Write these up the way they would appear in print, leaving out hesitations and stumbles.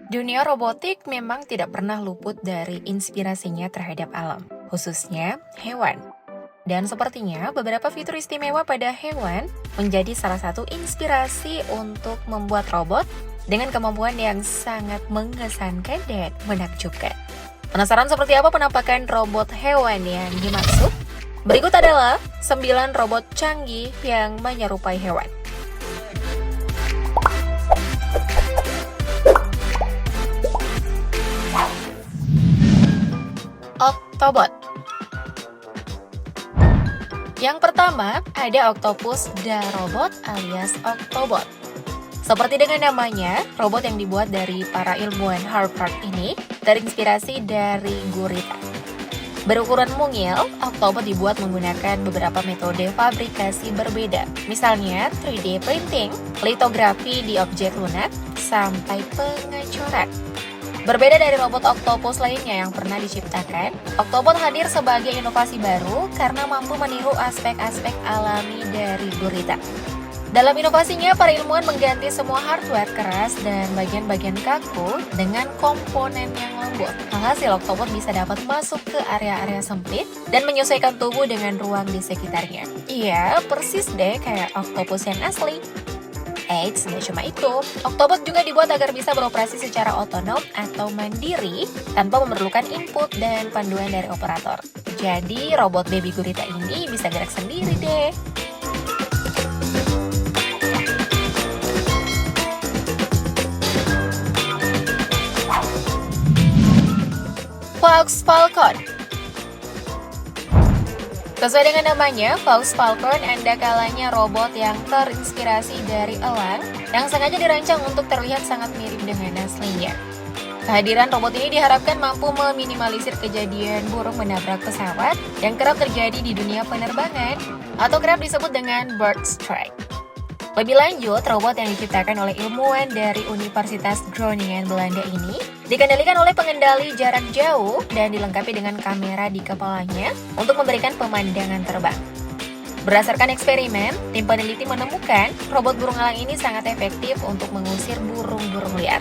Dunia robotik memang tidak pernah luput dari inspirasinya terhadap alam, khususnya hewan. Dan sepertinya beberapa fitur istimewa pada hewan menjadi salah satu inspirasi untuk membuat robot dengan kemampuan yang sangat mengesankan dan menakjubkan. Penasaran seperti apa penampakan robot hewan yang dimaksud? Berikut adalah 9 robot canggih yang menyerupai hewan. Octobot. Yang pertama, ada Octopus the Robot alias Octobot. Seperti dengan namanya, robot yang dibuat dari para ilmuwan Harvard ini terinspirasi dari gurita. Berukuran mungil, Octobot dibuat menggunakan beberapa metode fabrikasi berbeda. Misalnya 3D printing, litografi di objek lunak, sampai pengecoran. Berbeda dari robot Octopus lainnya yang pernah diciptakan, Octobot hadir sebagai inovasi baru karena mampu meniru aspek-aspek alami dari gurita. Dalam inovasinya, para ilmuwan mengganti semua hardware keras dan bagian-bagian kaku dengan komponen yang lembut. Alhasil, Octobot bisa dapat masuk ke area-area sempit dan menyesuaikan tubuh dengan ruang di sekitarnya. Iya, persis deh kayak Octopus yang asli. Eits, nggak cuma itu. Octobot juga dibuat agar bisa beroperasi secara otonom atau mandiri tanpa memerlukan input dan panduan dari operator. Jadi, robot baby gurita ini bisa gerak sendiri deh. Fox Falcon. Sesuai dengan namanya, Fox Falcon anda kalanya robot yang terinspirasi dari elang yang sengaja dirancang untuk terlihat sangat mirip dengan aslinya. Kehadiran robot ini diharapkan mampu meminimalisir kejadian burung menabrak pesawat yang kerap terjadi di dunia penerbangan atau kerap disebut dengan bird strike. Lebih lanjut, robot yang diciptakan oleh ilmuwan dari Universitas Groningen Belanda ini dikendalikan oleh pengendali jarak jauh dan dilengkapi dengan kamera di kepalanya untuk memberikan pemandangan terbang. Berdasarkan eksperimen, tim peneliti menemukan robot burung elang ini sangat efektif untuk mengusir burung-burung liar.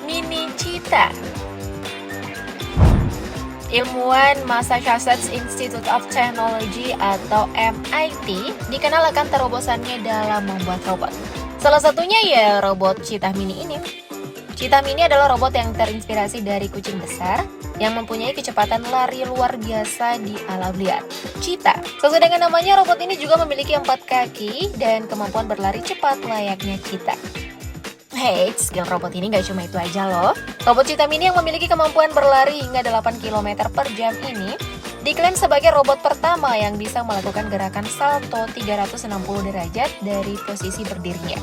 Mini Cheetah. Ilmuwan Massachusetts Institute of Technology atau MIT dikenal akan terobosannya dalam membuat robot. Salah satunya ya robot Cheetah Mini ini. Cheetah Mini adalah robot yang terinspirasi dari kucing besar yang mempunyai kecepatan lari luar biasa di alam liar. Cheetah. Sesuai dengan namanya, robot ini juga memiliki 4 kaki dan kemampuan berlari cepat layaknya cheetah. Hey, skill robot ini gak cuma itu aja loh. Robot Cheetah Mini yang memiliki kemampuan berlari hingga 8 km per jam ini diklaim sebagai robot pertama yang bisa melakukan gerakan salto 360 derajat dari posisi berdirinya.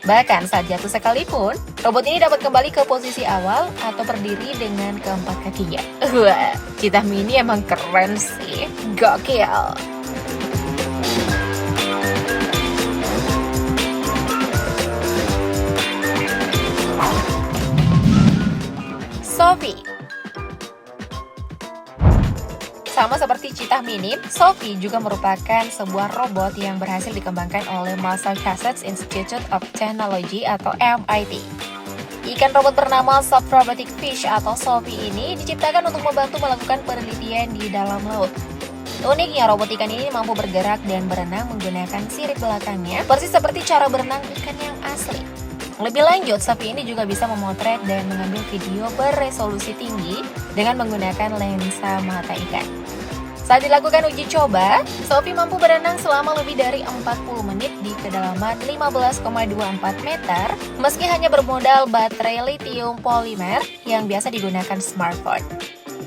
Bahkan saat jatuh sekalipun, robot ini dapat kembali ke posisi awal atau berdiri dengan keempat kakinya. Wah, Cheetah Mini emang keren sih. Gokil. Sophie. Sama seperti Cheetah Mini, Sophie juga merupakan sebuah robot yang berhasil dikembangkan oleh Massachusetts Institute of Technology atau MIT. Ikan robot bernama Soft Robotic Fish atau Sophie ini diciptakan untuk membantu melakukan penelitian di dalam laut. Uniknya, robot ikan ini mampu bergerak dan berenang menggunakan sirip belakangnya, persis seperti cara berenang ikan yang asli. Lebih lanjut, Sophie ini juga bisa memotret dan mengambil video beresolusi tinggi dengan menggunakan lensa mata ikan. Saat dilakukan uji coba, Sophie mampu berenang selama lebih dari 40 menit di kedalaman 15,24 meter meski hanya bermodal baterai lithium polimer yang biasa digunakan smartphone.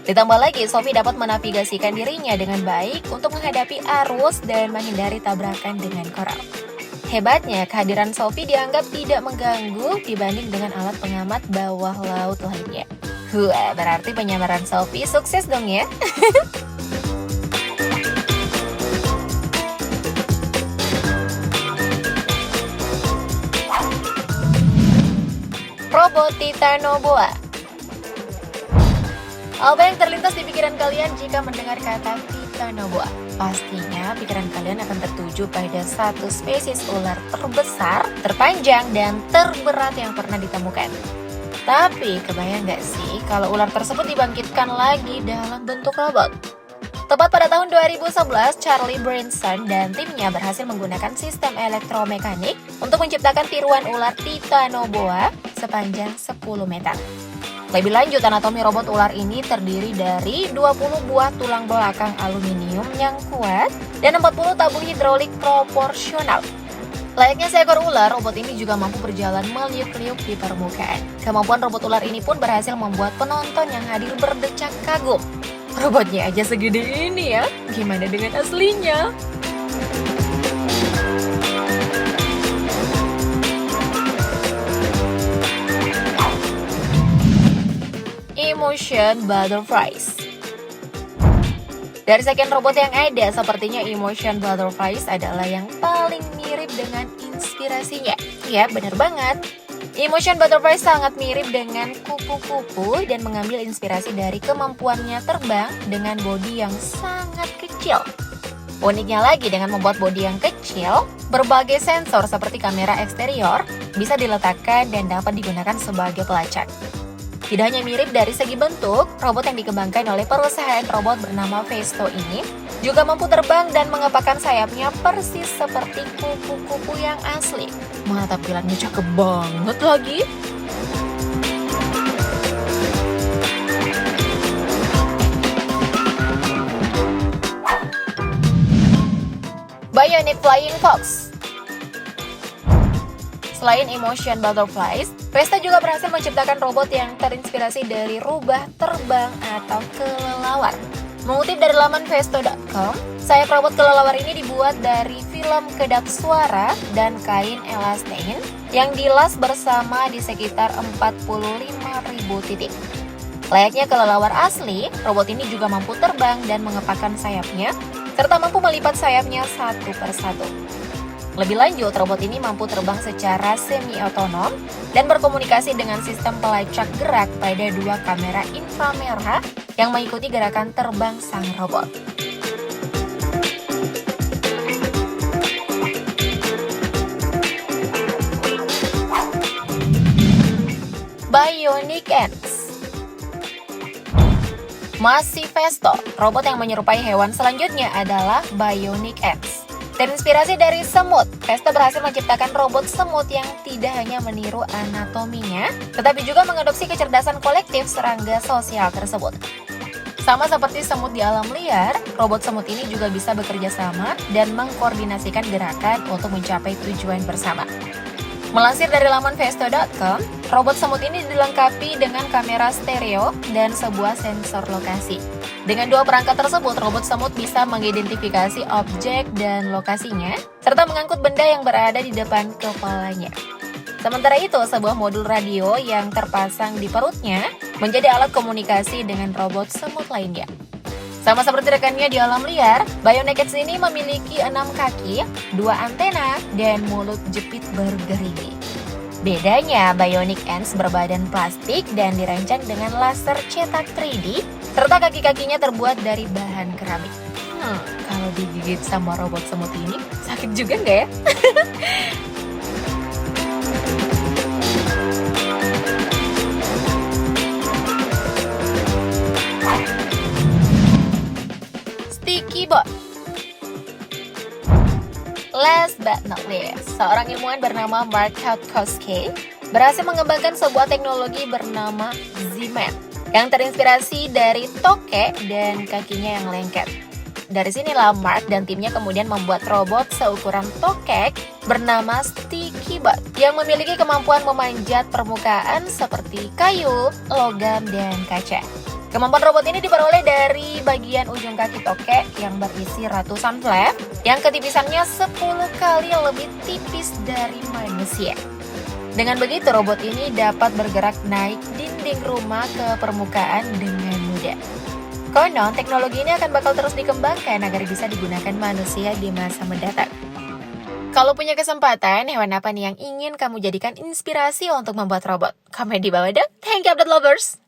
Ditambah lagi, Sophie dapat menavigasikan dirinya dengan baik untuk menghadapi arus dan menghindari tabrakan dengan koral. Hebatnya, kehadiran Sophie dianggap tidak mengganggu dibanding dengan alat pengamat bawah laut lainnya. Wah, berarti penyamaran Sophie sukses dong ya? robot Titanoboa. Apa yang terlintas di pikiran kalian jika mendengar kata Titanoboa? Pastinya pikiran kalian akan tertuju pada satu spesies ular terbesar, terpanjang, dan terberat yang pernah ditemukan. Tapi kebayang nggak sih kalau ular tersebut dibangkitkan lagi dalam bentuk robot? Tepat pada tahun 2011, Charlie Brinson dan timnya berhasil menggunakan sistem elektromekanik untuk menciptakan tiruan ular Titanoboa sepanjang 10 meter. Lebih lanjut, anatomi robot ular ini terdiri dari 20 buah tulang belakang aluminium yang kuat dan 40 tabung hidrolik proporsional. Layaknya seekor ular, robot ini juga mampu berjalan meliuk-liuk di permukaan. Kemampuan robot ular ini pun berhasil membuat penonton yang hadir berdecak kagum. Robotnya aja segede ini ya, gimana dengan aslinya? Emotion Butterflies. Dari sekian robot yang ada, sepertinya Emotion Butterflies adalah yang paling mirip dengan inspirasinya. Ya, benar banget. Emotion Butterflies sangat mirip dengan kupu-kupu dan mengambil inspirasi dari kemampuannya terbang dengan bodi yang sangat kecil. Uniknya lagi, dengan membuat bodi yang kecil, berbagai sensor seperti kamera eksterior bisa diletakkan dan dapat digunakan sebagai pelacak. Tidak hanya mirip dari segi bentuk, robot yang dikembangkan oleh perusahaan robot bernama Festo ini juga mampu terbang dan mengepakkan sayapnya persis seperti kupu-kupu yang asli. Mana tampilannya cakep banget lagi. Bionic Flying Fox. Selain Emotion Butterflies, Festo juga berhasil menciptakan robot yang terinspirasi dari rubah terbang atau kelelawar. Mengutip dari laman festo.com, sayap robot kelelawar ini dibuat dari film kedap suara dan kain elastin yang dilas bersama di sekitar 45.000 titik. Layaknya kelelawar asli, robot ini juga mampu terbang dan mengepakkan sayapnya, serta mampu melipat sayapnya satu persatu. Lebih lanjut, robot ini mampu terbang secara semi-otonom dan berkomunikasi dengan sistem pelacak gerak pada dua kamera inframerah yang mengikuti gerakan terbang sang robot. Bionic Ants. Masih Festo, robot yang menyerupai hewan selanjutnya adalah Bionic Ants. Terinspirasi dari semut, Festo berhasil menciptakan robot semut yang tidak hanya meniru anatominya, tetapi juga mengadopsi kecerdasan kolektif serangga sosial tersebut. Sama seperti semut di alam liar, robot semut ini juga bisa bekerja sama dan mengkoordinasikan gerakan untuk mencapai tujuan bersama. Melansir dari laman festo.com, robot semut ini dilengkapi dengan kamera stereo dan sebuah sensor lokasi. Dengan dua perangkat tersebut, robot semut bisa mengidentifikasi objek dan lokasinya, serta mengangkut benda yang berada di depan kepalanya. Sementara itu, sebuah modul radio yang terpasang di perutnya menjadi alat komunikasi dengan robot semut lainnya. Sama seperti rekannya di alam liar, Bionic Ants ini memiliki 6 kaki, 2 antena, dan mulut jepit bergerigi. Bedanya, Bionic Ants berbadan plastik dan dirancang dengan laser cetak 3D, serta kaki-kakinya terbuat dari bahan keramik. Kalau digigit sama robot semut ini, sakit juga nggak ya? Sticky Bot. Last but not least, seorang ilmuwan bernama Mark Katkowski berhasil mengembangkan sebuah teknologi bernama Z-Man yang terinspirasi dari tokek dan kakinya yang lengket. Dari sinilah Mark dan timnya kemudian membuat robot seukuran tokek bernama Sticky Bot yang memiliki kemampuan memanjat permukaan seperti kayu, logam, dan kaca. Kemampuan robot ini diperoleh dari bagian ujung kaki tokek yang berisi ratusan flap yang ketipisannya 10 kali lebih tipis dari manusia. Dengan begitu, robot ini dapat bergerak naik dinding rumah ke permukaan dengan mudah. Konon, teknologi ini akan bakal terus dikembangkan agar bisa digunakan manusia di masa mendatang. Kalau punya kesempatan, hewan apa nih yang ingin kamu jadikan inspirasi untuk membuat robot? Komen di bawah dong. Thank you update lovers!